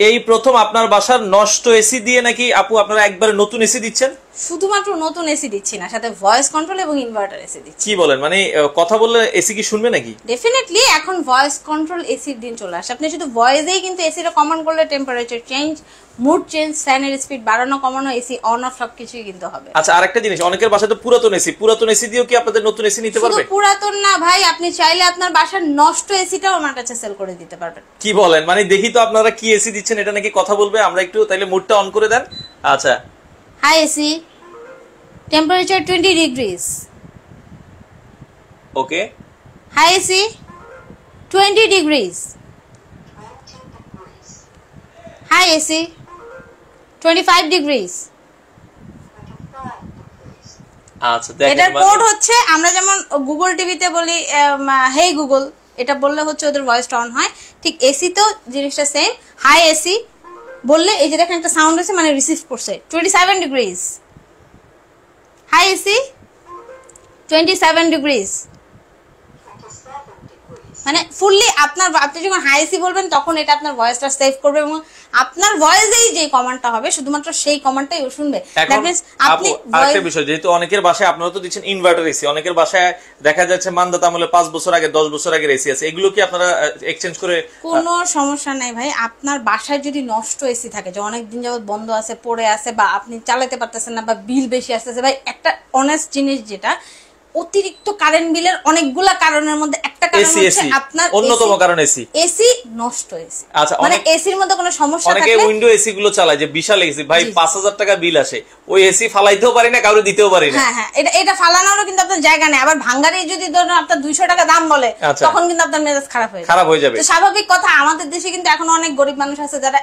এই প্রথম আপনার বাসার নষ্ট এসি দিয়ে নাকি আপু আপনারা একবারে নতুন এসি দিচ্ছেন? শুধুমাত্র নতুন এসি দিচ্ছি না, সাথে ভয়েস কন্ট্রোল এবং ইনভার্টার এসি দিচ্ছি। কি বলেন, মানে কথা বললে এসি কি শুনবে নাকি? ডেফিনেটলি এখন ভয়েস কন্ট্রোল এসির দিন চলে আসে। আপনি শুধু ভয়েসেই কিন্তু এসিটা কমান্ড করলে টেম্পারেচার চেঞ্জ, মুড চেঞ্জ, ফ্যানের স্পিড বাড়ানো কমানো, এসি অন অফ সবকিছুই কিন্তু হবে। আচ্ছা, আরেকটা জিনিস, অনেকের বাসায় তো পুরাতন এসি দিয়েও কি আপনাদের নতুন এসি নিতে পারবে? শুধু পুরাতন না ভাই, আপনি চাইলে আপনার বাসার নষ্ট এসিটাও আমার কাছে সেল করে দিতে পারবেন। কি বলেন, মানে দেখি তো আপনারা কি এসি দিচ্ছেন, এটা নাকি কথা বলবে। আমরা একটু তাইলে মুডটা অন করে দেন। আচ্ছা, hi AC, temperature 20 degrees. Okay, hi AC 20 degrees. Hi AC 25 degrees. আচ্ছা দেখেন, এটার কোড হচ্ছে আমরা যেমন গুগল টিভিতে বলি হেই গুগল, এটা বললে হচ্ছে ওদের ভয়েসটা অন হয়, ঠিক এসি তো জিনিসটা সেম। হাই এসি বললে এই যে দেখেন একটা সাউন্ড আছে, মানে রিসিভ করছে 27 ডিগ্রিজ। হাই এসি 27 ডিগ্রিজ, মানে ফুললি আপনি যখন হাই এসি বলবেন তখন এটা আপনার ভয়েসটা সেভ করবে এবং আপনার ভয়েসেই যে কমান্ডটা হবে শুধুমাত্র সেই কমান্ডটাই ও শুনবে। দ্যাট মিন্স আপনি আরেকটা বিষয়, যেহেতু অনেকের বাসায় আপনারা তো দিচ্ছেন ইনভার্টার এসি, অনেকের বাসায় দেখা যাচ্ছে মানদাত আমলে 5 বছর আগে 10 বছর আগের এসি আছে, এগুলো কি আপনারা এক্সচেঞ্জ করে? কোনো সমস্যা নাই ভাই, আপনার বাসায় যদি নষ্ট এসি থাকে যে অনেক দিন যাবত বন্ধ আছে, পড়ে আছে, বা আপনি চালাতে পারতেছেন না, বা বিল বেশি আসতেছে, ভাই একটা অনেস্ট জিনিস যেটা অতিরিক্ত কারেন্ট বিলের অনেকগুলা কারণের মধ্যে একটা কারণ হচ্ছে আপনার অন্যতম কারণ এসি নষ্ট এসি। আচ্ছা, মানে এসির মধ্যে কোনো সমস্যা থাকলে অনেকে উইন্ডো এসি গুলো চালায় যে বিশাল এসি, ভাই 5000 টাকা বিল আসে, ওই এসি ফালাইতেও পারি না, কাউরে দিতেও পারি না। হ্যাঁ, এটা ফালানোরও কিন্তু আপনার জায়গা নেই। আবার ভাঙ্গারে যদি ধরুন আপনার 200 টাকা দাম বলে, তখন কিন্তু আপনার মেজাজ খারাপ হয়ে যাবে। তো স্বাভাবিক কথা, আমাদের দেশে কিন্তু এখন অনেক গরিব মানুষ আছে যারা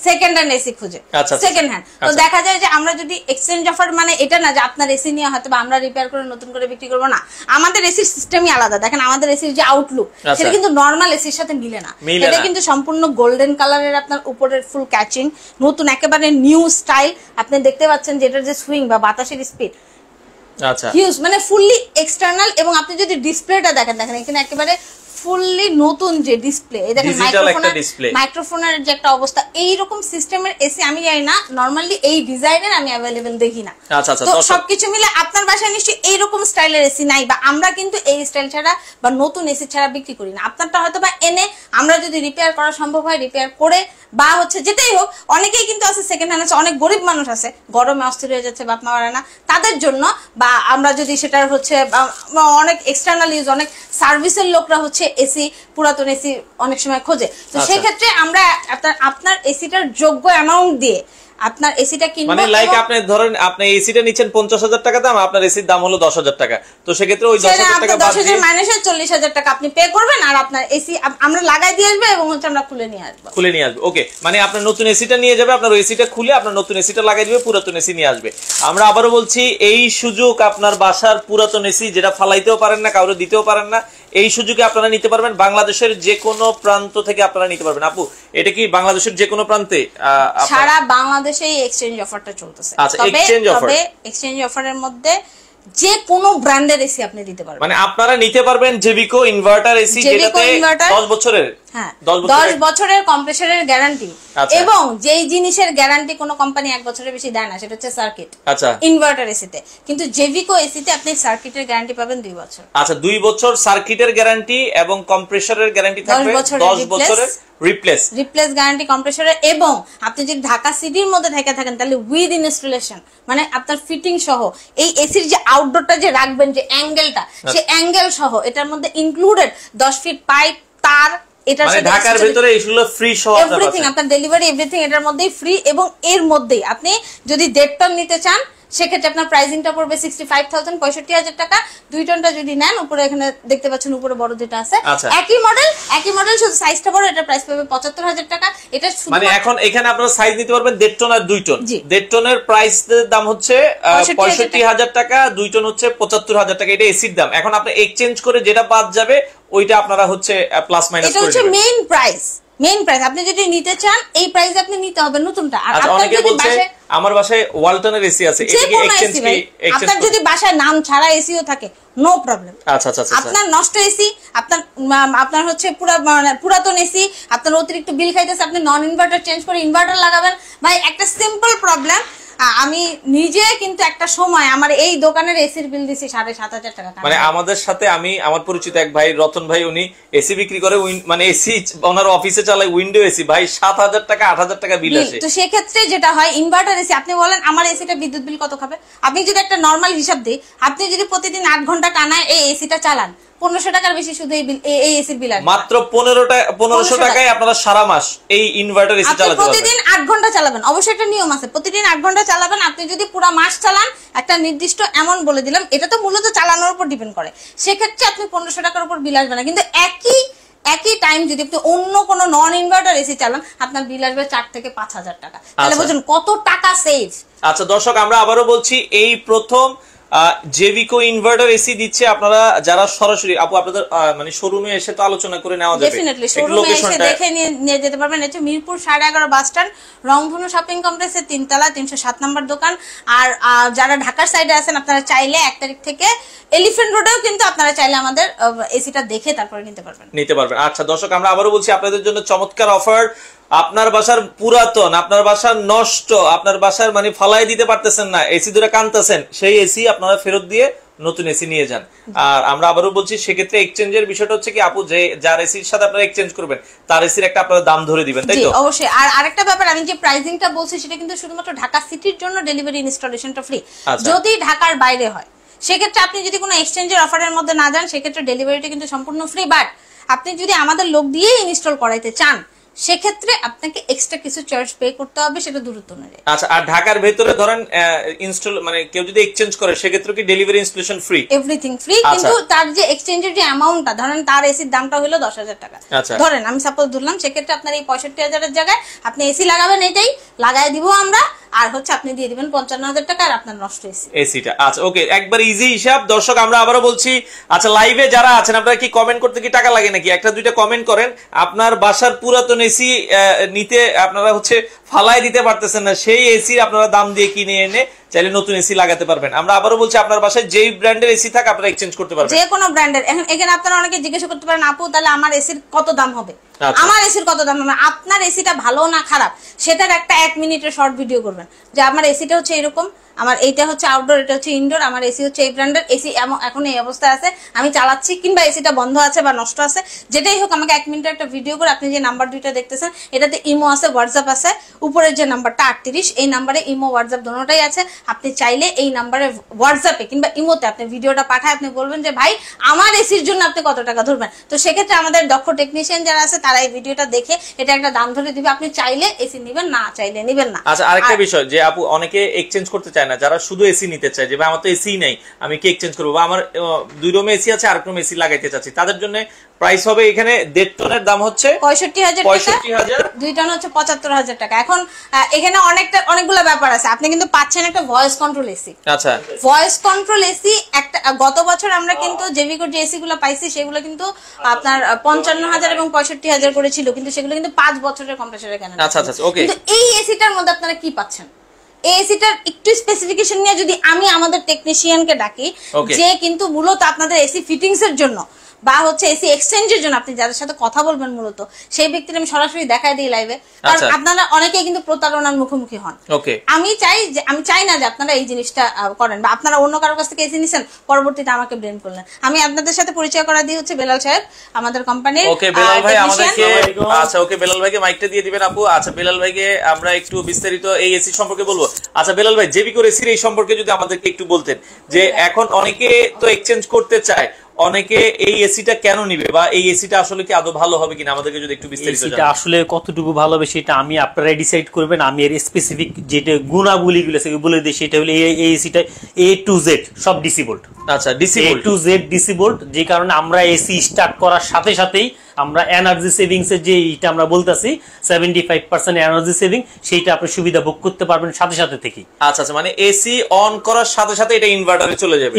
সেকেন্ড হ্যান্ড এসি খুঁজে, সেকেন্ড হ্যান্ড। তো দেখা যায় যে আমরা যদি এক্সচেঞ্জ অফার, মানে এটা না যে আপনার এসি নিয়ে হয়তো আমরা রিপেয়ার করে নতুন করে বিক্রি করবো না, আমাদের এসির সিস্টেমই আলাদা। দেখেন আমাদের এসির যে আউটলুক সেটা কিন্তু নর্মাল এসির সাথে মিলে না। এটা কিন্তু সম্পূর্ণ গোল্ডেন কালারের, আপনার উপরের ফুল ক্যাচিং, নতুন একেবারে নিউ স্টাইল। আপনি দেখতে পাচ্ছেন যে এটার যে সুইং বা বাতাসের স্পিড হিউজ, মানে ফুললি এক্সটার্নাল। এবং আপনি যদি ডিসপ্লেটা দেখেন এখানে একেবারে ফুললি নতুন যে ডিসপ্লে, এই দেখেন মাইক্রোফোনের যে একটা অবস্থা, এইরকম সিস্টেমের এসি আমি জানি না, নরমালি এই ডিজাইনের আমি অ্যাভেলেবেল দেখি না। তো সবকিছু মিলে আপনার বাসায় নিশ্চয়ই এইরকম স্টাইলের এসি নাই, বা আমরা কিন্তু এই স্টাইল ছাড়া বা নতুন এসি ছাড়া বিক্রি করি না। আপনারটা হয়তো বা এনে আমরা যদি রিপেয়ার করা সম্ভব হয় রিপেয়ার করে, বা হচ্ছে যেটাই হোক, অনেকেই কিন্তু আছে সেকেন্ড হ্যান্ড আছে, অনেক গরিব মানুষ আছে গরমে অস্থির হয়ে যাচ্ছে, বাপ মা পারে না, তাদের জন্য, বা আমরা যদি সেটার হচ্ছে অনেক এক্সটার্নাল ইউজ, অনেক সার্ভিসের লোকরা হচ্ছে এসি, পুরাতন এসি অনেক সময় খোঁজে। তো সেই ক্ষেত্রে আমরা আপনার এসিটার যোগ্য অ্যামাউন্ট দিয়ে আপনার এসিটা কিনবো। মানে লাইক আপনি ধরেন আপনি এসিটা নিচ্ছেন 50,000 টাকা দাম, আপনার এসির দাম হলো 10,000 টাকা, তো সেক্ষেত্রে ওই 10,000 টাকা বাদ দিয়ে 10,000 মাইনাসে 40,000 টাকা আপনি পে করবেন, আর আপনার এসি আমরা লাগাই দিয়ে আসবে এবং হচ্ছে আমরা খুলে নিয়ে আসবো। ওকে, মানে আপনার নতুন এসিটা নিয়ে যাবে, আপনার ওই এসিটা খুলে আপনার নতুন এসিটা লাগাই দিবে, পুরাতন এসি নিয়ে আসবে। আমরা আবারও বলছি, এই সুযোগ আপনার বাসার পুরাতন এসি যেটা ফালাইতেও পারেন না, কাউরে দিতেও পারেন না, এই সুযোগে আপনারা নিতে পারবেন। বাংলাদেশের যে কোনো প্রান্ত থেকে আপনারা নিতে পারবেন। আপু, এটা কি বাংলাদেশের যে কোনো প্রান্তে? সারা বাংলাদেশেই এক্সচেঞ্জ অফারটা চলতেছে। তবে এক্সচেঞ্জ অফারের মধ্যে যে কোনো ব্র্যান্ডের এসি আপনি দিতে পারবেন, মানে আপনারা নিতে পারবেন জেভিকো ইনভার্টার এসি, যেটাতে 10 বছরের, হ্যাঁ 10 বছরের কম্প্রেসরের গ্যারান্টি, এবং যেই জিনিসের গ্যারান্টি কোনো কোম্পানি 1 বছরের বেশি দেয় না, সেটা হচ্ছে সার্কিট। আচ্ছা, ইনভার্টার এসিতে কিন্তু জেভিকো এসিতে আপনি সার্কিটের গ্যারান্টি পাবেন 2 বছর। আচ্ছা, 2 বছর সার্কিটের গ্যারান্টি এবং কম্প্রেসরের গ্যারান্টি থাকবে 10 বছরের রিপ্লেস গ্যারান্টি কম্প্রেসরের। এবং আপনি যদি ঢাকা সিটির মধ্যে থাকেন তাহলে উইথ ইনস্টলেশন, মানে আপনার ফিটিং সহ, এই এসির যে আউটডোরটা যে রাখবেন যে অ্যাঙ্গেলটা, সেই অ্যাঙ্গেল সহ এটার মধ্যে ইনক্লুডেড 10 ফিট পাইপ, তার, এটার সাথে ঢাকার ভিতরে এগুলো ফ্রি সহ এভরিথিং, আপনার ডেলিভারি এভরিথিং এটার মধ্যেই ফ্রি। এবং এর মধ্যেই আপনি যদি 1.5 টন নিতে চান সেক্ষেত্রে আপনার প্রাইসিংটা পড়বে 65,000, 65,000 টাকা। 2 টনটা যদি নেন, উপরে এখানে দেখতে পাচ্ছেন উপরে বড় যেটা আছে, একই মডেল শুধু সাইজটা বড়, এটা প্রাইস পাবে 75,000 টাকা। এটা মানে এখন এখানে আপনারা সাইজ নিতে পারবেন 1.5 টন আর 2 টন। 1.5 টনের প্রাইস দাম হচ্ছে 65,000 টাকা, 2 টন হচ্ছে 75,000 টাকা, এটা এসির দাম। এখন আপনি এক্সচেঞ্জ করে যেটা বাদ যাবে ওইটা আপনারা হচ্ছে প্লাস মাইনাস করে দিবেন। এটা হচ্ছে মেইন প্রাইস। আপনি যদি নিতে চান এই প্রাইসে আপনি নিতে হবে নতুনটা। আর আপনার যদি আমার বাসায় ওয়ালটনের এসি আছে, আপনার যদি বাসায় নাম ছাড়া এসিও থাকে, নো প্রবলেম। আচ্ছা আচ্ছা, আপনার নষ্ট এসি, আপনার হচ্ছে পুরাতন এসি, আপনার অতিরিক্ত বিল খাইতেছে, আপনি নন ইনভার্টার চেঞ্জ করে ইনভার্টার লাগাবেন। ভাই একটা সিম্পল প্রবলেম, আমি নিজে কিন্তু একটা সময় আমার এই দোকানের এসির বিল দিছি 7,500 টাকা। মানে আমাদের সাথে আমার পরিচিত এক ভাই রতন ভাই, উনি এসি বিক্রি করে, মানে এসি ওনার অফিসে চালায় উইন্ডো এসি, ভাই 7,000 টাকা 8,000 টাকা বিল আসে। তো সেক্ষেত্রে যেটা হয় ইনভার্টার এসি, আপনি বলেন আমার এসিটা বিদ্যুৎ বিল কত খাবে, আপনি যদি একটা নর্মাল হিসাব দিই, আপনি যদি প্রতিদিন 8 ঘন্টা টানা এই এসিটা চালান 1500 টাকার বেশি শুধু এই এসির বিল আসবে। মাত্র 1500 টাকায় আপনারা সারা মাস এই ইনভার্টার এসি চালাতে পারবেন। প্রতিদিন 8 ঘন্টা চালাবেন, অবশ্যই একটা নিয়ম আছে, প্রতিদিন 8 ঘন্টা চালাবেন। আপনি যদি পুরো মাস চালান, একটা নির্দিষ্ট এমন বলে দিলাম, এটা তো মূলত চালানোর উপর ডিপেন্ড করে, সেক্ষেত্রে আপনি 1500 টাকার উপর বিল আসবে না। কিন্তু একই টাইম যদি আপনি অন্য কোনো নন ইনভার্টার এসি চালান, আপনার বিল আসবে 4 থেকে 5,000 টাকা। তাহলে বুঝুন কত টাকা সেভ। আচ্ছা দর্শক, আমরা আবারও বলছি, এই প্রথম জেভিকো ইনভার্টার এসি দিচ্ছে। আপনারা যারা সরাসরি আপু আপনাদের মানে শোরুমে এসে তো আলোচনা করে নেওয়া যাবে, ডেফিনেটলি শোরুমে এসে দেখে নিয়ে যেতে পারবেন। এটা মিরপুর 11.5 বাস স্ট্যান্ড, রংধনু শপিং কমপ্লেক্সের 3 তলা 307 নম্বর দোকান। আর যারা ঢাকার সাইডে আছেন, আপনারা চাইলে 1 তারিখ থেকে এলিফ্যান্ট রোডেও কিন্তু আপনারা চাইলে আমাদের এসিটা দেখে তারপরে নিতে পারবেন। আচ্ছা দর্শক, আমরা আবারও বলছি, আপনাদের জন্য চমৎকার অফার। আপনার বাসার পুরাতন, আপনার বাসার নষ্ট, আপনার বাসার মানে ফালাই দিতে পারতেছেন না, এসি ধরে কানতেছেন, সেই এসি আপনারা ফেরত দিয়ে নতুন এসি নিয়ে যান। আর আমরা আবারও বলছি, সেক্ষেত্রে এক্সচেঞ্জের বিষয়টা হচ্ছে কি আপু, যে যার এসির সাথে আপনারা এক্সচেঞ্জ করবেন তার এসির একটা আপনারা দাম ধরে দিবেন, তাই তো? অবশ্যই। আর আরেকটা ব্যাপার, আমি যে প্রাইসিংটা বলছি সেটা কিন্তু শুধুমাত্র ঢাকা সিটির জন্য, ডেলিভারি ইনস্টলেশনটা ফ্রি। যদি ঢাকার বাইরে হয়, সেক্ষেত্রে আপনি যদি কোনো এক্সচেঞ্জের অফারের মধ্যে না যান, সেক্ষেত্রে ডেলিভারিটা কিন্তু সম্পূর্ণ ফ্রি। বাট আপনি যদি আমাদের লোক দিয়ে ইনস্টল করাইতে চান, সেক্ষেত্রে আপনাকে এক্সট্রা কিছু চার্জ পে করতে হবে, সেটা দূরত্ব অনুযায়ী। আচ্ছা, আর ঢাকার ভেতরে ধরেন ইনস্টল মানে কেউ যদি এক্সচেঞ্জ করে, সেক্ষেত্রে কি delivery installation free? Everything free, কিন্তু তার যে এক্সচেঞ্জের যে অ্যামাউন্টটা, ধরেন তার এসির দামটা হলো 10,000 টাকা, ধরেন আমি সাপোজ ধরলাম, সেক্ষেত্রে আপনার এই 65,000 এর জায়গায় আপনি এসি লাগাবেন, এটাই লাগাই দিব আমরা, আর হচ্ছে আপনি দিয়ে দিবেন 55,000 টাকা, আর আপনার নষ্ট এসিটা। আচ্ছা ওকে, একবার ইজি হিসাব। দর্শক, আমরা আবারও বলছি, আচ্ছা লাইভে যারা আছেন, আপনারা কি কমেন্ট করতে কি টাকা লাগে নাকি? একটা দুইটা কমেন্ট করেন। আপনার বাসার পুরাতন এসি নিতে আপনারা হচ্ছে ফালাই দিতে পারতেছেন না, সেই এসি আপনারা দাম দিয়ে কিনে এনে চাইলে নতুন এসি লাগাতে পারবেন। আমরা আবারও বলছি, আপনার বাসায় যেই ব্র্যান্ডের এসি থাকে আপনারা এক্সচেঞ্জ করতে পারবেন, যে কোনো ব্র্যান্ডের। এখানে আপনারা অনেকে জিজ্ঞেস করতে পারেন, আপু তাহলে আমার এসির কত দাম হবে? আমার এসির কত দাম হবে? আপনার এসিটা ভালো না খারাপ, সেটার একটা 1 মিনিটের শর্ট ভিডিও করবেন, যে আমার এসিটা হচ্ছে এরকম, আমার এইটা হচ্ছে আউটডোর, এটা হচ্ছে ইনডোর, আমার এসি হচ্ছে এই ব্র্যান্ডের, এসি এখন এই অবস্থায় আছে, আমি চালাচ্ছি, কিংবা এসিটা বন্ধ আছে বা নষ্ট আছে, যেটাই হোক আমাকে 1 মিনিটের একটা ভিডিও করে, আপনি যে নাম্বার দুইটা দেখতেছেন, এটাতে ইমো আছে, হোয়াটসঅ্যাপ আছে, উপরের যে নাম্বারটা 38, এই নাম্বারে ইমো হোয়াটসঅ্যাপ দুটোটাই আছে। আপনি চাইলে এই নাম্বারে হোয়াটসঅ্যাপে কিংবা ইমোতে আপনি ভিডিওটা পাঠায় আপনি বলবেন যে ভাই আমার এসির জন্য আপনি কত টাকা ধরবেন। তো সেক্ষেত্রে আমাদের দক্ষ টেকনিশিয়ান যারা আছে, তারা এই ভিডিওটা দেখে এটা একটা দাম ধরে দিবে, আপনি চাইলে এসি নেবেন, না চাইলে নেবেন না। আচ্ছা, আরেকটা বিষয়, যে আপু অনেকে এক্সচেঞ্জ করতে চায় না, যারা শুধু এসি নিতে চায়, যে ভাই আমার তো এসি নেই, আমি কি এক্সচেঞ্জ করবো, বা আমার 2 রুমে এসি আছে, আর কোনো এসি লাগাইতে চাচ্ছি, তাদের জন্য প্রাইস হবে এখানে 1.5 টনের দাম হচ্ছে 65,000 টাকা, 2 টন হচ্ছে 75,000 টাকা। এখন এখানে অনেকগুলো ব্যাপার আছে, আপনি কিন্তু পাচ্ছেন একটা ভয়েস কন্ট্রোল এসি। আচ্ছা, ভয়েস কন্ট্রোল এসি একটা গত বছর আমরা কিন্তু জেভিকো যে এসি গুলো পাইছি, সেগুলো কিন্তু আপনার 55,000 এবং 65,000 করে ছিল, কিন্তু সেগুলো কিন্তু 5 বছরের কম্প্রেসরের কেনা। আচ্ছা আচ্ছা, ওকে। কিন্তু এই এসিটার মধ্যে আপনারা কি পাচ্ছেন, এই এসিটার একটু স্পেসিফিকেশন নিয়ে যদি আমি আমাদের টেকনিশিয়ানকে ডাকি, যে কিন্তু মূলত আপনাদের এসি ফিটিংস এর জন্য বা হচ্ছে এসি এক্সচেঞ্জের জন্য আপনি যাদের সাথে কথা বলবেন, মূলত সেই ব্যক্তির আমি সরাসরি দেখাই দিই লাইভে, কারণ আপনারা অনেকেই কিন্তু প্রতারণার মুখোমুখি হন। আমি চাই না যে আপনারা এই জিনিসটা করেন, বা আপনারা অন্য কারোর কাছ থেকে এসি নিছেন, পরবর্তীতে আমাকে ব্লেম করলেন। আমি আপনাদের সাথে পরিচয় করা দিয়ে হচ্ছে বেলাল সাহেব, আমাদের কোম্পানির। ওকে বেলাল ভাই, আমাদেরকে আচ্ছা ওকে বেলাল ভাইকে মাইকটা দিয়ে দিবেন আপু। আচ্ছা বেলাল ভাইকে আমরা একটু বিস্তারিত এই এসি সম্পর্কে বলবো। আচ্ছা বেলাল ভাই, জেভিকো এসির এই সম্পর্কে যদি আমাদেরকে একটু বলতেন, যে এখন অনেকে তো এক্সচেঞ্জ করতে চায়, অনেকে এই এসিটা কেন নিবে, বা এই এসিটা আসলে কি আদৌ ভালো হবে কিনা, আমাদেরকে যদি একটু বিস্তারিত জানান। এটা আসলে কতটুকু ভালো হবে সেটা আমি আপনারা ডিসাইড করবেন। আমি এর স্পেসিফিক যেটা গুণাবলীগুলো সেগুলো বলে দিই, সেটা হলো এই এসিটা A to Z সব ডিসি ভোল্ট। আচ্ছা, DC volt, A to Z DC volt, যে কারণে আমরা এসি স্টার্ট করার সাথে সাথেই আমরা এনার্জি সেভিংস এর যে এটা আমরা বলতাছি 75% এনার্জি সেভিং, সেইটা আপনি সুবিধা ভোগ করতে পারবেন সাথে সাথে থেকেই। আচ্ছা আচ্ছা, মানে এসি অন করার সাথে সাথে এটা ইনভার্টারে চলে যাবে।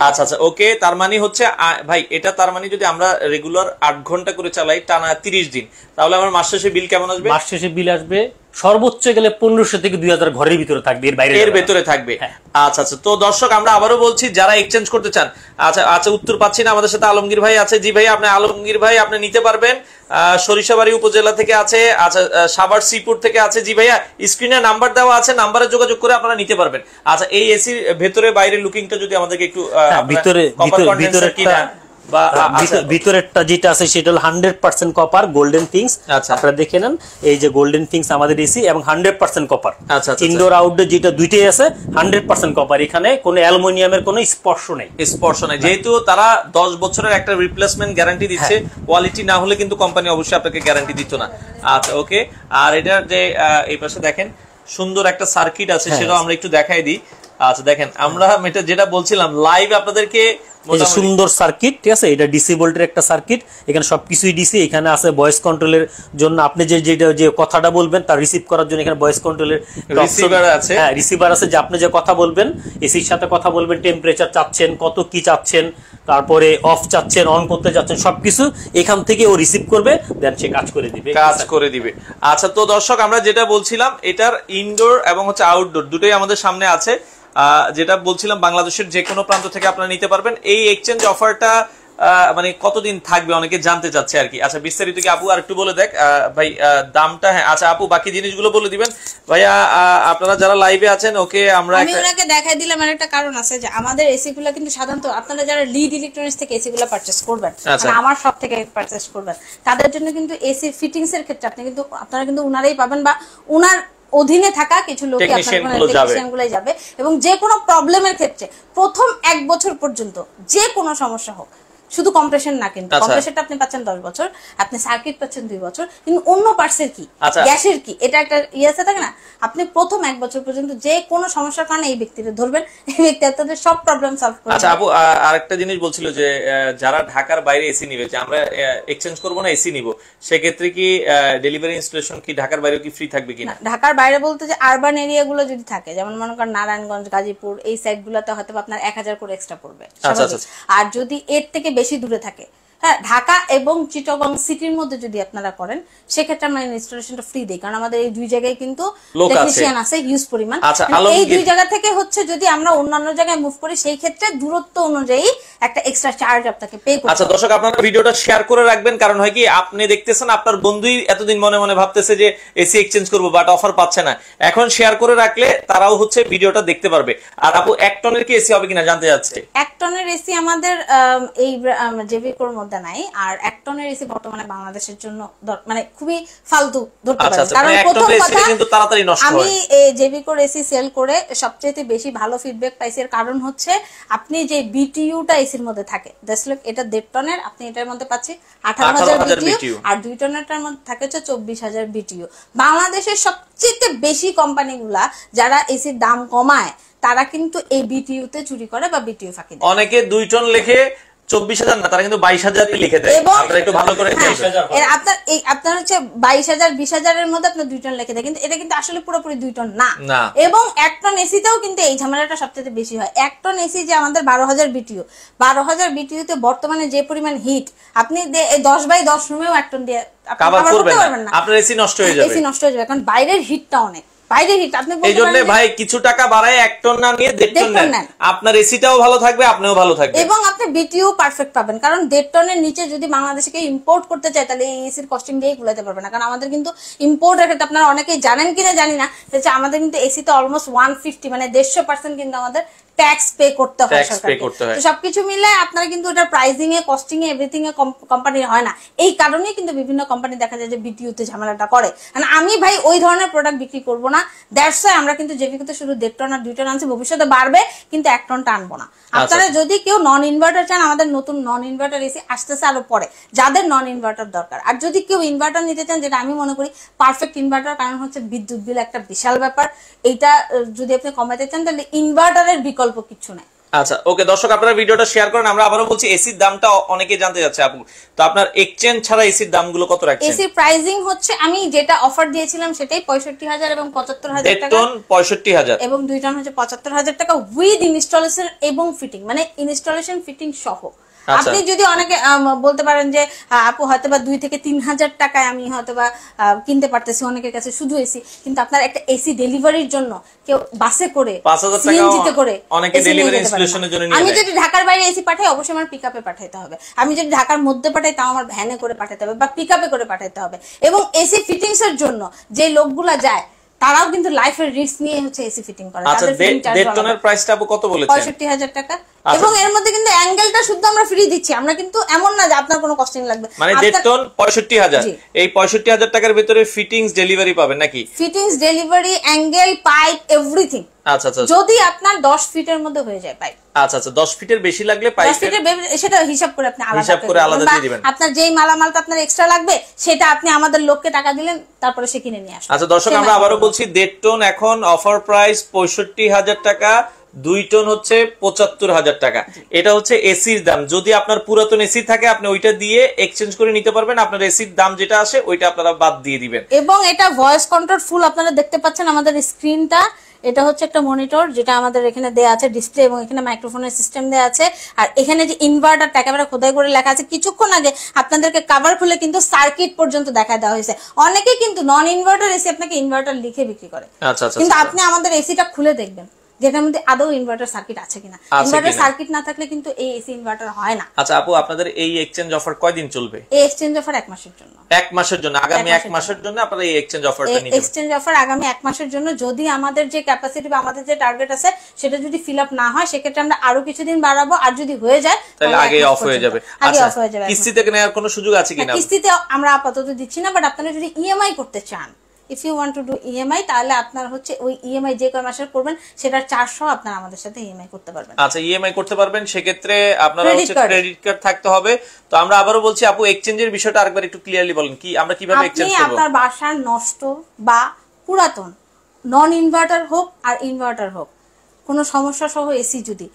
আচ্ছা আচ্ছা, ওকে। তার মানে হচ্ছে ভাই, এটা তার মানে যদি আমরা রেগুলার 8 ঘন্টা করে চালাই টানা 30 দিন, তাহলে আমার মাস শেষে বিল কেমন আসবে? মাস শেষে বিল আসবে সর্বোচ্চ গেলে 1500 থেকে 2000 ঘরের ভিতরে থাকবে, এর ভেতরে থাকবে। আচ্ছা আচ্ছা, তো দর্শক আমরা আবারও বলছি যারা এক্সচেঞ্জ করতে চান, আচ্ছা আচ্ছা উত্তর পাচ্ছি না, আমাদের সাথে আলমগীর ভাই আছে। জি ভাই, আপনি আলমগীর ভাই আপনি নিতে পারবেন, সরিষাবাড়ি উপজেলা থেকে আছে, আচ্ছা সাভার শ্রীপুর থেকে আছে। জি ভাইয়া, স্ক্রিনে নাম্বার দেওয়া আছে, নাম্বারে যোগাযোগ করে আপনারা নিতে পারবেন। আচ্ছা, এই এসির ভেতরে বাইরে লুকিংটা যদি আমাদেরকে একটু ভিতরে ভিতরেরটা যেটা আছে সেটা হলো 100% কপার গোল্ডেন থিংস। আপনারা দেখে নেন, এই যে গোল্ডেন থিংস আমাদের এসি এবং 100% কপার। ইনডোর আউটডোর যেটা দুইটাই আছে 100% কপার, এখানে কোনো অ্যালুমিনিয়ামের কোনো স্পর্শ নেই। যেহেতু তারা 10 বছরের একটা রিপ্লেসমেন্ট গ্যারান্টি দিচ্ছে, কোয়ালিটি না হলে কিন্তু কোম্পানি অবশ্যই আপনাকে গ্যারান্টি দিত না। আচ্ছা ওকে, আর এটার যে এই পাশে দেখেন সুন্দর একটা সার্কিট আছে, সেটাও আমরা একটু দেখাই দিই। আচ্ছা দেখেন, আমরা এটা যেটা বলছিলাম লাইভ আপনাদেরকে, সুন্দর সার্কিট, ঠিক আছে, এটা ডিসি ভোল্টের একটা সার্কিট, এখানে সবকিছুই ডিসি। এখানে আছে ভয়েস কন্ট্রোলের জন্য, আপনি যে কথাটা বলবেন তার রিসিভ করার জন্য এখানে ভয়েস কন্ট্রোলের রিসিভার আছে। হ্যাঁ, রিসিভার আছে, যে আপনি যে কথা বলবেন এসির সাথে কথা বলবেন, টেম্পারেচার চাচ্ছেন, কত কি চাচ্ছেন, তারপরে অফ চাচ্ছেন, অন করতে চাচ্ছেন, সবকিছু এখান থেকে ও রিসিভ করবে, দেন সে কাজ করে দিবে। আচ্ছা, তো দর্শক আমরা যেটা বলছিলাম, এটার ইনডোর এবং হচ্ছে আউটডোর দুটোই আমাদের সামনে আছে। যেটা বলছিলাম বাংলাদেশের যে কোনো প্রান্ত থেকে আপনারা নিতে পারবেন। এই এক্সচেঞ্জ অফারটা মানে কতদিন থাকবে অনেকে জানতে চাচ্ছে আর কি। আচ্ছা বিস্তারিত কি আপু আর একটু বলে দেখ ভাই দামটা। হ্যাঁ আচ্ছা আপু বাকি জিনিসগুলো বলে দিবেন ভাইয়া। আপনারা যারা লাইভে আছেন, ওকে আমরা আমি ওনাকে দেখাই দিলাম। আর একটা কারণ আছে যে আমাদের এসি গুলো কিন্তু সাধারণত আপনারা যারা লিড ইলেকট্রনিক্স থেকে এসি গুলো পারচেজ করবেন, মানে আমার সব থেকে পারচেজ করবেন, তাদের জন্য কিন্তু এসি ফিটিংস এর ক্ষেত্রে আপনি কিন্তু আপনারা কিন্তু উনারাই পাবেন, বা উনার অধীনে থাকা কিছু লোক টেকনিশিয়ানগুলাই যাবে। এবং যে কোনো প্রবলেমের ক্ষেত্রে প্রথম 1 বছর পর্যন্ত যে কোনো সমস্যা হোক, শুধু কম্প্রেশন না, কিন্তু কম্প্রেশনটা আপনি পাচ্ছেন 10 বছর, আপনি সার্কিট পাচ্ছেন 2 বছর, কিন্তু অন্য পার্টসের কি, গ্যাসের কি, এটা একটা ইয়েছে থাকে না, আপনি প্রথম 1 বছর পর্যন্ত যে কোনো সমস্যার কারণে এই ব্যক্তিকে ধরবেন, এই ব্যক্তি আপনাদের সব প্রবলেম সলভ করবে। আচ্ছা আপু আরেকটা জিনিস বলছিল যে যারা ঢাকার বাইরে এসি নিবে, যে আমরা এক্সচেঞ্জ করব না এসি নিব, সেক্ষেত্রে কি ডেলিভারি ইনস্টলেশন কি ঢাকার বাইরে কি ফ্রি থাকবে কিনা? ঢাকার বাইরে বলতে যে আরবান এরিয়া গুলো যদি থাকে, যেমন মনে করেন নারায়ণগঞ্জ, গাজীপুর, এই সাইড গুলোতে হয়তো আপনার 1000 করে এক্সট্রা পড়বে। আর যদি এর থেকে বেশি দূরে থাকে, হ্যাঁ ঢাকা এবং চিটাগং সিটির মধ্যে যদি আপনারা করেন, সেক্ষেত্রে আমরা ইনস্টলেশনটা ফ্রি দেই, কারণ আমাদের এই দুই জায়গায় কিন্তু টেকনিশিয়ান আছে হিউজ পরিমাণ। এই দুই জায়গা থেকে হচ্ছে যদি আমরা অন্যান্য জায়গায় মুভ করি, সেই ক্ষেত্রে দূরত্ব অনুযায়ী একটা এক্সট্রা চার্জ আপনাকে পে করতে হবে। আচ্ছা দর্শক, আপনারা ভিডিওটা শেয়ার করে রাখবেন, কারণ হয় কি আপনি দেখতেছেন আপনার বন্ধুই এতদিন মনে মনে ভাবতেছে যে এসি এক্সচেঞ্জ করব, বাট অফার পাচ্ছে না। এখন শেয়ার করে রাখলে তারাও হচ্ছে ভিডিওটা দেখতে পারবে। আর আপু 1 টনের কি এসি হবে কিনা জানতে যাচ্ছে। 1 টনের এসি আমাদের এই জেভিকোর মধ্যে নাই। আর 1 টনের এসি বর্তমানে বাংলাদেশের জন্য মানে খুবই ফালতু ধরতে পারে, কারণ প্রথম কথা কিন্তু তাড়াতাড়ি নষ্ট হয়। আমি এই জেভিকোর এসি সেল করে সবচেয়ে বেশি ভালো ফিডব্যাক পাইছি, এর কারণ হচ্ছে আপনি যে বিটিইউটা এসির মধ্যে থাকে, এটা 1.5 টনের, আপনি এটার মধ্যে পাচ্ছি 18,000 বিটিইউ, আর 2 টনেরটার মধ্যে থাকে হচ্ছে 24,000 বিটিইউ। বাংলাদেশের সবচেয়ে বেশি কোম্পানিগুলা যারা এসির দাম কমায়, তারা কিন্তু এই বিটিইউতে চুরি করে বা বিটিইউ ফাঁকি দেয়। অনেকে 2 টন লেখে 24,000 না, তারা কিন্তু 22,000 লিখে দেয়। আপনারা একটু ভালো করে 22,000 আপনার হচ্ছে 22,000 20,000 এর মধ্যে আপনি 2 টন লিখে দেয়, কিন্তু এটা কিন্তু আসলে পুরোপুরি 2 টন না। এবং 1 টন এসিতেও কিন্তু এই ঝামেলাটা সবচেয়ে বেশি হয়। 1 টন এসি যে আমাদের 12,000 বিটিইউ, 12,000 বিটিইউতে বর্তমানে যে পরিমাণ হিট, আপনি 10/10 রুমেও 1 টন দিয়ে কভার করবেন না, আপনার এসি নষ্ট হয়ে যাবে। এসি নষ্ট হয়ে যাবে, কারণ বাইরের হিটটা অনেক। এইজন্য ভাই কিছু টাকা বাড়ায় 1 টন না নিয়ে 1.5 টন নেন, আপনার এসিটাও ভালো থাকবে, আপনিও ভালো থাকবেন, এবং আপনি বিটিইউ পারফেক্ট পাবেন। কারণ 1.5 টনের নিচে যদি বাংলাদেশে কেউ ইম্পোর্ট করতে চায়, তাহলে এই এসির কস্টিং দিয়ে গুলাতে পারবে না। কারণ আমাদের কিন্তু ইম্পোর্টের ক্ষেত্রে আপনারা অনেকেই জানেন কিনা জানি না, আমাদের কিন্তু এসিতে অলমোস্ট 150 মানে 150% কিন্তু আমাদের ট্যাক্স পে করতে হয় সরকারকে। তো সবকিছু মিলে আপনারা কিন্তু এটা pricing A, costing A, everything a company হয় না। এই কারণেই কিন্তু বিভিন্ন কোম্পানি দেখা যায় যে বিটিইউতে ঝামেলাটা করে। মানে আমি ভাই ওই ধরনের প্রোডাক্ট বিক্রি করব না, দ্যাটস ওয়াই আমরা কিন্তু জেভিকোতে শুধু 1.5 টন আর 2 টন আনছি, ভবিষ্যতে বাড়বে, কিন্তু 1 টনটা আনবো না। আপনারা যদি কেউ নন ইনভার্টার চান, আমাদের নতুন নন ইনভার্টার এসি আসতেছে আরো পরে, যাদের নন ইনভার্টার দরকার। আর যদি কেউ ইনভার্টার নিতে চান, যেটা আমি মনে করি পারফেক্ট ইনভার্টার, কারণ হচ্ছে বিদ্যুৎ বিল একটা বিশাল ব্যাপার, এইটা যদি আপনি কমাতে চান, তাহলে ইনভার্টারের বিকল্প কিছু নাই। আচ্ছা ওকে দর্শক, আপনারা ভিডিওটা শেয়ার করেন। আমরা আবারও বলছি এসির দামটা অনেকে জানতে যাচ্ছে আপু, তো আপনার এক্সচেঞ্জ ছাড়া এসির দামগুলো কত রাখছেন? এসির প্রাইসিং হচ্ছে আমি যেটা অফার দিয়েছিলাম সেটাই 65,000 এবং 75,000 টাকা। 1 টন 65,000 এবং 2 টন হচ্ছে 75,000 টাকা উইথ ইনস্টলেশন এবং ফিটিং, মানে ইনস্টলেশন ফিটিং সহ। আপনি যদি অনেকে বলতে পারেন যে আপু হয়তোবা 2 থেকে 3,000 টাকায় আমি হয়তোবা কিনতে পারতেছি অনেকের কাছে শুধু এসি, কিন্তু আপনার একটা এসি ডেলিভারির জন্য কেউ বাসে করে 5,000 টাকা করে অনেকে ডেলিভারি ইনস্টলেশনের জন্য নিয়ে আমি যদি ঢাকার বাইরে এসি পাঠাই অবশ্যই আমার পিকআপে পাঠাইতে হবে, আমি যদি ঢাকার মধ্যে পাঠাই তাও আমার ভ্যানে করে পাঠাতে হবে বা পিকআপে করে পাঠাতে হবে। এবং এসি ফিটিংস এর জন্য যে লোকগুলা যায় তারাও কিন্তু লাইফের রিস্ক নিয়ে হচ্ছে এসি ফিটিং করে। তাদের ডেটনের প্রাইসটা আপু কত বলেছেন? 65,000 টাকা। এবং এর মধ্যে কিন্তু অ্যাঙ্গেলটা শুদ্ধ আমরা ফ্রি দিচ্ছি, আমরা কিন্তু এমন না যে আপনার কোনো কস্টিং লাগবে। মানে ডেটন 65,000, এই 65,000 টাকার ভিতরে ফিটিংস ডেলিভারি পাবেন নাকি? Fittings delivery, angle, pipe, everything. আচ্ছা আচ্ছা, যদি আপনার 10 ফিটের মধ্যে হয়ে যায় পাইপ। আচ্ছা আচ্ছা, 10 ফিটের বেশি লাগলে পাইপ 10 ফিটের সেটা হিসাব করে আপনি আলাদা দিয়ে দিবেন। আপনার যেই মালামালটা আপনার এক্সট্রা লাগবে সেটা আপনি আমাদের লোককে টাকা দিলেন, তারপরে সে কিনে নিয়ে আসবে। আচ্ছা দর্শক, আমরা আবারো বলছি ডেটন এখন অফার প্রাইস 65,000 টাকা, 2 টন হচ্ছে 75,000 টাকা। এটা হচ্ছে এসির দাম। যদি আপনার পুরাতন এসি থাকে আপনি ওইটা দিয়ে এক্সচেঞ্জ করে নিতে পারবেন, আপনার এসির দাম যেটা আসে ওইটা আপনারা বাদ দিয়ে দিবেন। এবং এটা ভয়েস কন্ট্রোল ফুল, আপনারা দেখতে পাচ্ছেন আমাদের স্ক্রিনটা, এটা হচ্ছে একটা মনিটর যেটা আমাদের এখানে দেয়া আছে ডিসপ্লে, এবং এখানে মাইক্রোফোনের সিস্টেম দেয়া আছে। আর এখানে যে ইনভার্টার একেবারে খোদাই করে লেখা আছে, কিছুক্ষণ আগে আপনাদেরকে কভার খুলে কিন্তু সার্কিট পর্যন্ত দেখা দেওয়া হয়েছে। অনেকে কিন্তু নন ইনভার্টার এসি আপনাকে ইনভার্টার লিখে বিক্রি করে, কিন্তু আপনি আমাদের এসিটা খুলে দেখবেন যেটার মধ্যে আদৌ ইনভার্টার সার্কিট আছে কিনা। ইনভার্টার সার্কিট না থাকলে কিন্তু এই এসি ইনভার্টার হয় না। আচ্ছা আপু, আপনাদের এই এক্সচেঞ্জ অফার কয়দিন চলবে? এই এক্সচেঞ্জ অফার 1 মাসের জন্য। 1 মাসের জন্য, আগামী 1 মাসের জন্য আপনারা এই এক্সচেঞ্জ অফারটা নিবেন। এক্সচেঞ্জ অফার আগামী 1 মাসের জন্য। যদি আমাদের যে ক্যাপাসিটি বা আমাদের যে টার্গেট আছে সেটা যদি ফিল আপ না হয় সেক্ষেত্রে আমরা আরো কিছুদিন বাড়াবো, আর যদি হয়ে যায় তাহলে আগে অফ হয়ে যাবে। আচ্ছা, কিস্তিতে নেওয়ার কোনো সুযোগ আছে কিনা? কিস্তিতে আমরা আপাতত দিচ্ছি না, বাট আপনারা যদি ইএমআই করতে চান, if you want to do EMI, তাহলে আপনার হচ্ছে ওই ইএমআই যে কয় মাসের করবেন সেটার 400 আপনারা আমাদের সাথে ইএমআই করতে পারবেন। আচ্ছা, ইএমআই করতে পারবেন, সেক্ষেত্রে আপনারা হচ্ছে ক্রেডিট কার্ড থাকতে হবে। তো আমরা আবারো বলছি আপু, এক্সচেঞ্জের বিষয়টা আরেকবার একটু ক্লিয়ারলি বলেন, কি আমরা কিভাবে এক্সচেঞ্জ করব? আপনি আপনার বাসার নষ্ট বা পুরাতন নন ইনভার্টার হোক আর ইনভার্টার হোক, কোনো সমস্যা সহ এসি যদি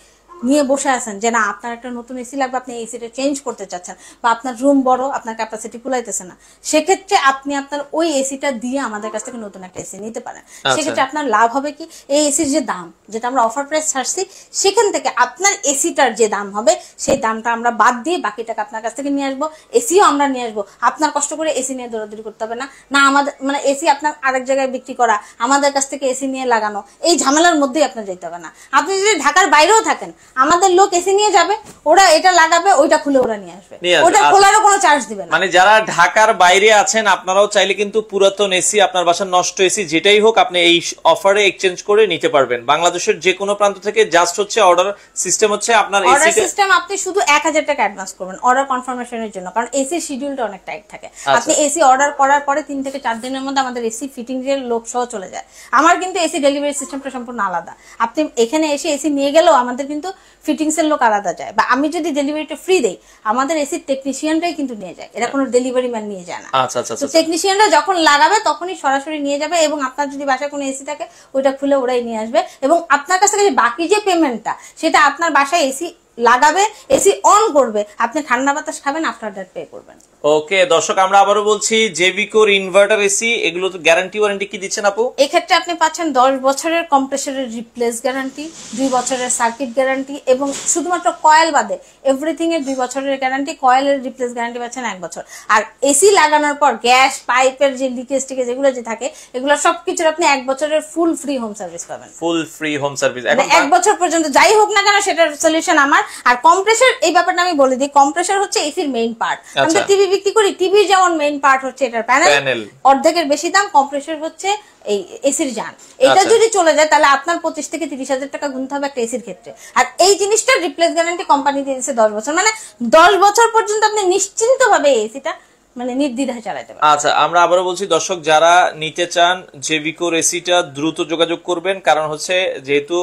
নিয়ে বসে আছেন যে না আপনার একটা নতুন এসি লাগবে, আপনি এসিটা চেঞ্জ করতে চাচ্ছেন, বা আপনার রুম বড়, আপনার ক্যাপাসিটি কুলাইতেছে না, সেক্ষেত্রে আপনি আপনার ওই এসিটা দিয়ে আমাদের কাছ থেকে নতুন একটা এসি নিতে পারেন। সেক্ষেত্রে আপনার লাভ হবে কি, এই এসির যে দাম যেটা আমরা অফার প্রাইস ছাড়ছি সেখান থেকে আপনার এসিটার যে দাম হবে সেই দামটা আমরা বাদ দিয়ে বাকি টাকা আপনার কাছ থেকে নিয়ে আসবো, এসিও আমরা নিয়ে আসবো। আপনার কষ্ট করে এসি নিয়ে দৌড়াদৌড়ি করতে হবে না, না আমাদের মানে এসি আপনার আরেক জায়গায় বিক্রি করা, আমাদের কাছ থেকে এসি নিয়ে লাগানো, এই ঝামেলার মধ্যেই আপনার যেতে হবে না। আপনি যদি ঢাকার বাইরেও থাকেন, আমাদের লোক এসি নিয়ে যাবে, ওরা এটা লাগাবে, ওইটা খুলে ওরা নিয়ে আসবে, ওটা খোলারও কোনো চার্জ দিবে না। মানে যারা ঢাকার বাইরে আছেন আপনারাও চাইলে কিন্তু পুরাতন এসি, আপনার বাসার নষ্ট এসি যেটাই হোক, আপনি এই অফারে এক্সচেঞ্জ করে নিতে পারবেন বাংলাদেশের যে কোনো প্রান্ত থেকে। জাস্ট হচ্ছে অর্ডার সিস্টেম হচ্ছে আপনার অর্ডার সিস্টেম, আপনি শুধু 1000 টাকা অ্যাডভান্স করবেন অর্ডার কনফার্মেশনের জন্য, কারণ এসি শিডিউলটা অনেক টাইট থাকে। আপনি এসি অর্ডার করার পরে 3 থেকে 4 দিনের মধ্যে আমাদের এসি ফিটিং এর লোক সহ চলে যায়। আমার কিন্তু এসি ডেলিভারি সিস্টেমটা সম্পূর্ণ আলাদা। আপনি এখানে এসে এসি নিয়ে গেলেও আমাদের কিন্তু ফিটিংস এর লোক আলাদা যায়, বা আমি যদি ডেলিভারিটা ফ্রি দেই আমাদের এসি টেকনিশিয়ানরাই কিন্তু নিয়ে যায়, এটা কোনো ডেলিভারি ম্যান নিয়ে যায় না। আচ্ছা আচ্ছা, তো টেকনিশিয়ানরা যখন লাগাবে তখনই সরাসরি নিয়ে যাবে, এবং আপনার যদি বাসায় কোনো এসি থাকে ওইটা খুলে ওরাই নিয়ে আসবে, এবং আপনার কাছ থেকে বাকি যে পেমেন্টটা সেটা আপনার বাসায় এসি লাগাবে, এসি অন করবে, আপনি ঠান্ডা বাতাস খাবেন, আফটার দ্যাট পে করবেন। ওকে দর্শক, আমরা আবারো বলছি জেভিকোর ইনভার্টার এসি, এগুলো তো গ্যারান্টি ওয়ারেন্টি কি দিচ্ছেন আপু? এই ক্ষেত্রে আপনি পাচ্ছেন 10 বছরের কম্প্রেসরের রিপ্লেস গ্যারান্টি, 2 বছরের সার্কিট গ্যারান্টি, এবং শুধুমাত্র কয়েল বাদে এভরিথিং এর 2 বছরের গ্যারান্টি, কয়েলের রিপ্লেস গ্যারান্টি পাচ্ছেন 1 বছর। আর এসি লাগানোর পর গ্যাস পাইপের যে লিকেজ টিকেজ যেগুলো যে থাকে এগুলো সবকিছুর আপনি 1 বছরের ফুল ফ্রি হোম সার্ভিস পাবেন। ফুল ফ্রি হোম সার্ভিস, এখন 1 বছর পর্যন্ত যাই হোক না কেন সেটার সলিউশন আমার। আর কম্প্রেসর, এই ব্যাপারটা আমি বলে দিই, কম্প্রেসর হচ্ছে এসির মেইন পার্ট। আমরা টিভি বিক্রি করি, টিভির যেমন মেইন পার্ট হচ্ছে এটার প্যানেল, অর্ধেকের বেশি দাম, কম্প্রেসর হচ্ছে এই এসির জান। এটা যদি চলে যায় তাহলে আপনার 25 থেকে 30,000 টাকা গুনতে হবে একটা এসির ক্ষেত্রে। আর এই জিনিসটা রিপ্লেস গ্যারান্টি কোম্পানি দিয়ে দিয়েছে 10 বছর, মানে 10 বছর পর্যন্ত আপনি নিশ্চিন্ত ভাবে এসিটা মানে নির্দ্বিধায় চালাতে পারবেন। আচ্ছা, আমরা আবারও বলছি দর্শক, যারা নিতে চান জেভিকোর এসিটা দ্রুত যোগাযোগ করবেন, কারণ হচ্ছে যেহেতু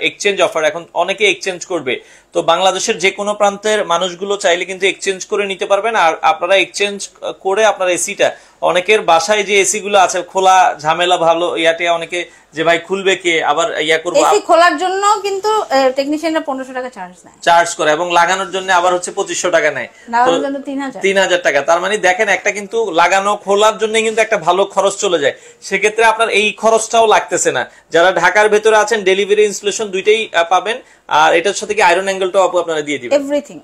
এক্সচেঞ্জ অফার, এখন অনেকে এক্সচেঞ্জ করবে, তো বাংলাদেশের যে কোনো প্রান্তের মানুষগুলো চাইলে কিন্তু এক্সচেঞ্জ করে নিতে পারবেন। আর আপনারা এক্সচেঞ্জ করে আপনার এসিটা, অনেকের বাসায় যে এসি গুলো আছে খোলা ঝামেলা ভালো ইয়াতে, অনেকে যে ভাই খুলবে কে, আবার ইয়া করবো, এসি খোলার জন্য কিন্তু টেকনিশিয়ানরা 1500 টাকা চার্জ করে, এবং লাগানোর জন্য আবার হচ্ছে 2500 টাকা নেয়, লাগানোর জন্য 3000 টাকা। তার মানে দেখেন, একটা কিন্তু লাগানো খোলার জন্য কিন্তু একটা ভালো খরচ চলে যায়, সেক্ষেত্রে আপনার এই খরচটাও লাগতেছে না। যারা ঢাকার ভেতরে আছেন ডেলিভারি ইনস্টলেশন দুইটাই পাবেন, আর এটার সাথে কি আয়রন অ্যাঙ্গেল অ্যাঙ্গেলটাও আপু আপনারা দিয়ে দিবেন এভরিথিং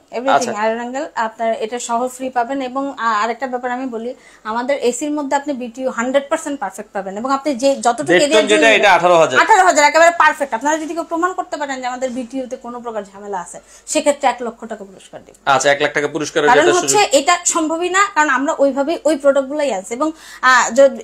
আয়রন অ্যাঙ্গেল আপনার এটা সহ ফ্রি পাবেন। এবং আরেকটা ব্যাপার আমি বলি, আমাদের এসির মধ্যে আপনি বিটিইউ 100% পারফেক্ট পাবেন এবং আপনি যে যতটুকু এরিয়া যেটা এটা 18000 একেবারে পারফেক্ট। আপনারা যদি কেউ প্রমাণ করতে পারেন যে আমাদের বিটিইউ তে কোনো প্রকার ঝামেলা আছে, সেক্ষেত্রে 1 লক্ষ টাকা পুরস্কার দিব। আচ্ছা 1 লাখ টাকা পুরস্কারের কারণ হচ্ছে এটা সম্ভবই না, কারণ আমরা ওইভাবেই ওই প্রোডাক্টগুলোই আনছি। এবং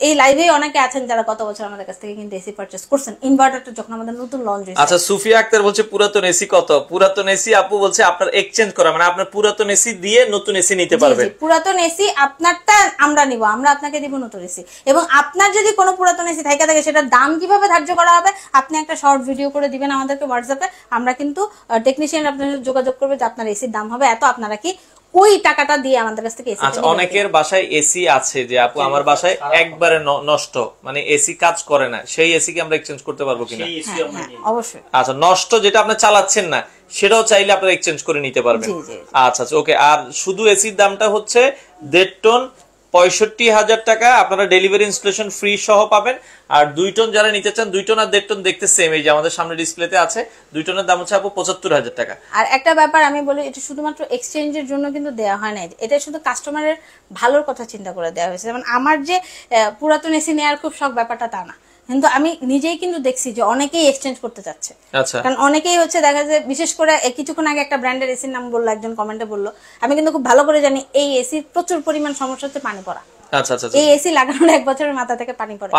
এই লাইভে অনেকে আছেন যারা গত বছর আমাদের কাছ থেকে কিন্তু এসি পারচেজ করছেন, ইনভার্টারটা যখন আমাদের নতুন লঞ্চ হয়েছে। আচ্ছা সুফিয়া আক্তার বলছে পুরাতন এসি কত? পুরাতন এসি আপু বলছে আপনার এক্সচেঞ্জ করা, মানে আপনার পুরাতন এসি দিয়ে নতুন এসি নিতে পারবেন। পুরাতন এসি আপনারটা আমরা নিব, আমরা আপনাকে দিব নতুন এসি। এবং আপনার যদি কোনো পুরাতন এসি থাকে সেটার দাম কিভাবে ধার্য করা হবে, আপনি একটা শর্ট ভিডিও করে দিবেন আমাদেরকে হোয়াটসঅ্যাপে, আমরা কিন্তু টেকনিশিয়ান আপনাদের যোগাযোগ করবে যে আপনার এসির দাম হবে এত, আপনারা কি ওই টাকাটা দিয়ে আমাদের কাছ থেকে এসি। আচ্ছা অনেকের বাসায় এসি আছে যে আপু আমার বাসায় একবারে নষ্ট, মানে এসি কাজ করে না, সেই এসি কি আমরা এক্সচেঞ্জ করতে পারবো কিনা? অবশ্যই। আচ্ছা নষ্ট যেটা আপনি চালাচ্ছেন না সেটাও চাইলে আপনারা এক্সচেঞ্জ করে নিতে পারবেন। আচ্ছা ওকে। আর শুধু এসির দামটা হচ্ছে 1.5 টন 65,000 টাকা, আপনারা ডেলিভারি ইনস্টলেশন ফ্রি সহ পাবেন। আর 2 টন যারা নিতে চান, 2 টন আর 1.5 টন দেখতে সেম, এই যে আমাদের সামনে ডিসপ্লেতে আছে, 2 টনের দাম হচ্ছে আপু 75,000 টাকা। আর একটা ব্যাপার আমি বলি, এটা শুধুমাত্র এক্সচেঞ্জের জন্য কিন্তু দেওয়া হয় না, এটা শুধু কাস্টমারের ভালোর কথা চিন্তা করে দেওয়া হয়েছে। যেমন আমার যে পুরাতন এসি নেওয়ার খুব শখ, ব্যাপারটা তা না, কিন্তু আমি নিজেই কিন্তু দেখছি যে অনেকেই এক্সচেঞ্জ করতে চাচ্ছে। কারণ অনেকেই হচ্ছে দেখা যায়, বিশেষ করে কিছুক্ষণ আগে একটা ব্র্যান্ডের এসির নাম বললো, একজন কমেন্টে বললো, আমি কিন্তু খুব ভালো করে জানি এই এসির প্রচুর পরিমাণ সমস্যা হচ্ছে পানি পড়া। এই এসি লাগানোর 1 বছরের মাথা থেকে পানি পড়ে।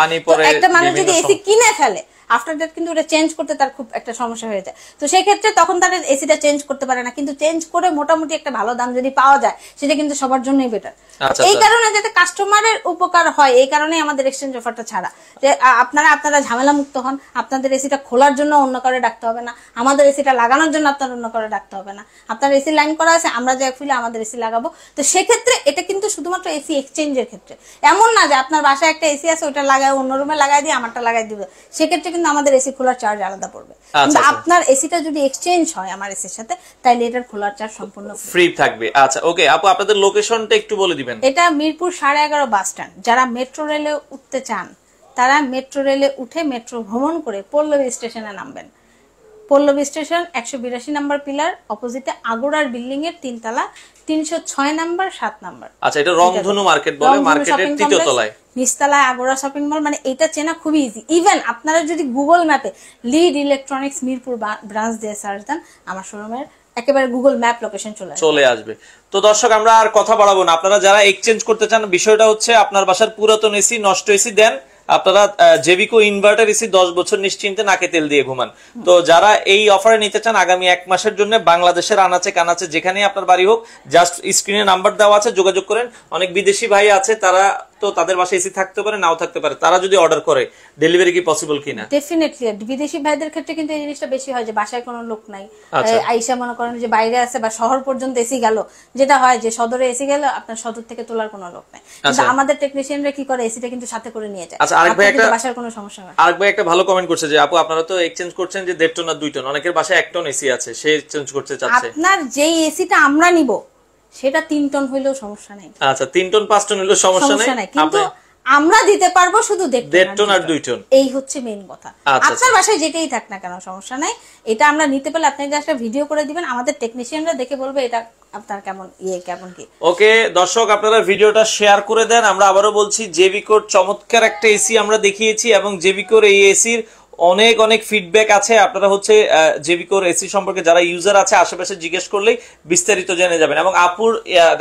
একটা মানুষ যদি এসি কিনে ফেলে, আফটার দ্যাট কিন্তু ওটা চেঞ্জ করতে তার খুব একটা সমস্যা হয়ে যায়। তো সেই ক্ষেত্রে তখন তার এসিটা চেঞ্জ করতে পারে না, কিন্তু চেঞ্জ করে মোটামুটি একটা ভালো দাম যদি পাওয়া যায়, সেটা কিন্তু সবার জন্যই বেটার। এই কারণে যাতে কাস্টমারের উপকার হয়, এই কারণে আমাদের এক্সচেঞ্জ অফারটা ছাড়া, যে আপনারা ঝামেলা মুক্ত হন, আপনাদের এসিটা খোলার জন্য অন্য করে ডাকতে হবে না, আমাদের এসিটা লাগানোর জন্য আপনার অন্য করে ডাকতে হবে না। আপনার এসি লাইন করা আছে, আমরা যে ফুলে আমাদের এসি লাগাবো। তো সেক্ষেত্রে এটা কিন্তু শুধুমাত্র এসি এক্সচেঞ্জের ক্ষেত্রে, এমন না যে আপনার বাসায় একটা এসি আছে ওটা লাগায় অন্য রুমে লাগাই দিয়ে আমারটা লাগাই দিবে, সেক্ষেত্রে কিন্তু আমাদের এসি খোলার চার্জ আলাদা পড়বে। কিন্তু আপনার এসিটা যদি এক্সচেঞ্জ হয় আমার এসির সাথে, তাইলে এটার খোলার চার্জ সম্পূর্ণ ফ্রি থাকবে। আচ্ছা ওকে আপু, আপনাদের লোকেশনটা একটু বলে দিবেন। এটা মিরপুর 11.5 বাস স্ট্যান্ড। যারা মেট্রো রেলে উঠতে চান, তারা মেট্রো রেলে উঠে মেট্রো ভ্রমণ করে পল্লবী স্টেশনে নামবেন। পল্লবী স্টেশন 182 নাম্বার পিলার, অপোজিটে আগোড়ার বিল্ডিং এর 3 তলা, 306 নাম্বার 7 নাম্বার। আচ্ছা এটা রংধনু মার্কেট বলে, মার্কেটের 3য় তলায়, নিচতলায় আগোড়া শপিং মল। মানে এটা চেনা খুবই ইজি। ইভেন আপনারা যদি গুগল ম্যাপে লিড ইলেকট্রনিক্স মিরপুর ব্রাঞ্চ দিয়ে সার্চ দেন, আমার শোরুমের একেবারে গুগল ম্যাপ লোকেশন চলে আসবে। তো দর্শক আমরা আর কথা বাড়াবো না, আপনারা যারা এক্সচেঞ্জ করতে চান, বিষয়টা হচ্ছে আপনার বাসার পুরাতন এসি, নষ্ট এসি দেন, আপনারা জেভিকো ইনভার্টার এসি 10 বছর নিশ্চিন্তে নাকে তেল দিয়ে ঘুমান। তো যারা এই অফারে নিতে চান আগামী 1 মাসের জন্য, বাংলাদেশের আনাচে কানাচে যেখানে আপনার বাড়ি হোক, জাস্ট স্ক্রিনে নাম্বার দেওয়া আছে, যোগাযোগ করেন। অনেক বিদেশি ভাই আছে, তারা তো তাদের বাসায় এসি থাকতে পারে, নাও থাকতে পারে, তারা যদি অর্ডার করে ডেলিভারি কি পসিবল কিনা? ডেফিনেটলি বিদেশি ভাইদের ক্ষেত্রে কিন্তু এই জিনিসটা বেশি হয় যে বাসায় কোনো লোক নাই, আইসা মনে করেন যে বাইরে আছে বা শহর পর্যন্ত এসি গেল, যেটা হয় যে সদরে এসি গেল, আপনার সদর থেকে তোলার কোনো লোক নাই, কিন্তু আমাদের টেকনিশিয়ানরা কি করে, এসিটা কিন্তু সাথে করে নিয়ে যায়। আচ্ছা আরেক ভাই বাসার কোনো সমস্যা হয়। আরেক ভাই একটা ভালো কমেন্ট করছে যে আপু আপনারা তো এক্সচেঞ্জ করছেন যে 1.5 টন আর 2 টন, অনেকের বাসায় 1 টন এসি আছে, সে এক্সচেঞ্জ করতে চাচ্ছে। আপনার যেই এসিটা আমরা নিব সেটা 3 টন হইলেও সমস্যা নাই। আচ্ছা 3 টন 5 টন হইলেও সমস্যা নাই, কিন্তু আমরা দিতে পারবো শুধু 1.5 টন আর 2 টন। এই হচ্ছে মেইন কথা। আপনার বাসায় যেটাই থাক না কেন সমস্যা নাই, এটা আমরা নিতে পারলে আপনি একটা ভিডিও করে দিবেন, আমাদের টেকনিশিয়ানরা দেখে বলবে এটা আপনার কেমন কেমন কি। ওকে দর্শক আপনারা ভিডিওটা শেয়ার করে দেন। আমরা আবারও বলছি, জেভিকোর চমৎকার একটা এসি আমরা দেখিয়েছি এবং জেভিকোর এই এসির অনেক অনেক ফিডব্যাক আছে। আপনারা হচ্ছে জেভিকোর এসি সম্পর্কে যারা ইউজার আছে আশেপাশে জিজ্ঞেস করলেই বিস্তারিত জেনে যাবেন। এবং আপুর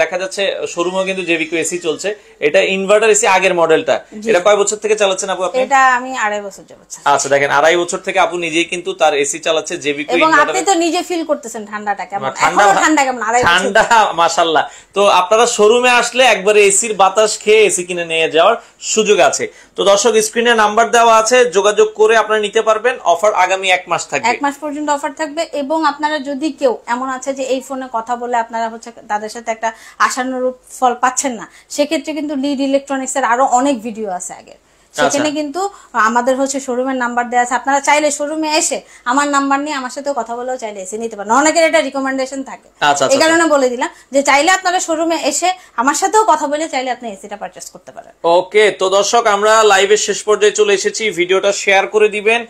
দেখা যাচ্ছে শোরুমেও কিন্তু জেভিকো এসি চলছে, এটা ইনভার্টার এসি আগের মডেলটা। এটা কয় বছর থেকে চালাচ্ছেন আপু আপনি? এটা আমি 2.5 বছর যাবত। আচ্ছা দেখেন 2.5 বছর থেকে আপু নিজেই কিন্তু তার এসি চালাচ্ছে জেভিকো ইনভার্টার। এবং আপনি তো নিজে ফিল করতেছেন ঠান্ডাটা কেমন, ঠান্ডা কেমন? 2.5 বছর ঠান্ডা মাশাআল্লাহ। তো আপনারা শোরুমে আসলে একবারে এসির বাতাস খেয়ে এসি কিনে নিয়ে যাওয়ার সুযোগ আছে। তো দর্শক স্ক্রিনে নাম্বার দেওয়া আছে, যোগাযোগ করে আপনারা নিতে পারবেন। অফার আগামী 1 মাস থাকবে, 1 মাস পর্যন্ত অফার থাকবে। এবং আপনারা যদি কেউ এমন আছে যে এই ফোনে কথা বলে আপনারা হচ্ছে তাদের সাথে একটা আশানুরূপ ফল পাচ্ছেন না, সেক্ষেত্রে কিন্তু লিড ইলেকট্রনিক্স এর আরো অনেক ভিডিও আছে আগে, সেখানে কিন্তু আমাদের হচ্ছে শোরুমের নাম্বার দেওয়া আছে, আপনারা চাইলে শোরুমে এসে আমার নাম্বার নিয়ে আমার সাথেও কথা বলেও চাইলে এসে নিতে পারেন। অনেকের এটা রিকমেন্ডেশন থাকে, এই কারণে বলে দিলাম যে চাইলে আপনারা শোরুমে এসে আমার সাথেও কথা বলে চাইলে আপনি এসিটা পারচেজ করতে পারেন। ওকে, তো দর্শক আমরা লাইভের শেষ পর্যায়ে চলে এসেছি, ভিডিওটা শেয়ার করে দিবেন।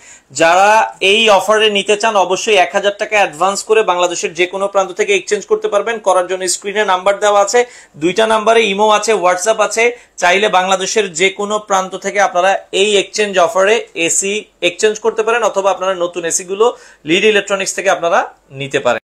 যারা এই অফারে নিতে চান অবশ্যই 1000 টাকা অ্যাডভান্স করে বাংলাদেশের যে কোনো প্রান্ত থেকে এক্সচেঞ্জ করতে পারবেন। করার জন্য স্ক্রিনে নাম্বার দেওয়া আছে, 2টা নাম্বারে ইমো আছে, হোয়াটসঅ্যাপ আছে। চাইলে বাংলাদেশের যে কোনো প্রান্ত থেকে আপনারা এই এক্সচেঞ্জ অফারে এসি এক্সচেঞ্জ করতে পারেন, অথবা আপনারা নতুন এসি গুলো লিড ইলেকট্রনিক্স থেকে আপনারা নিতে পারেন।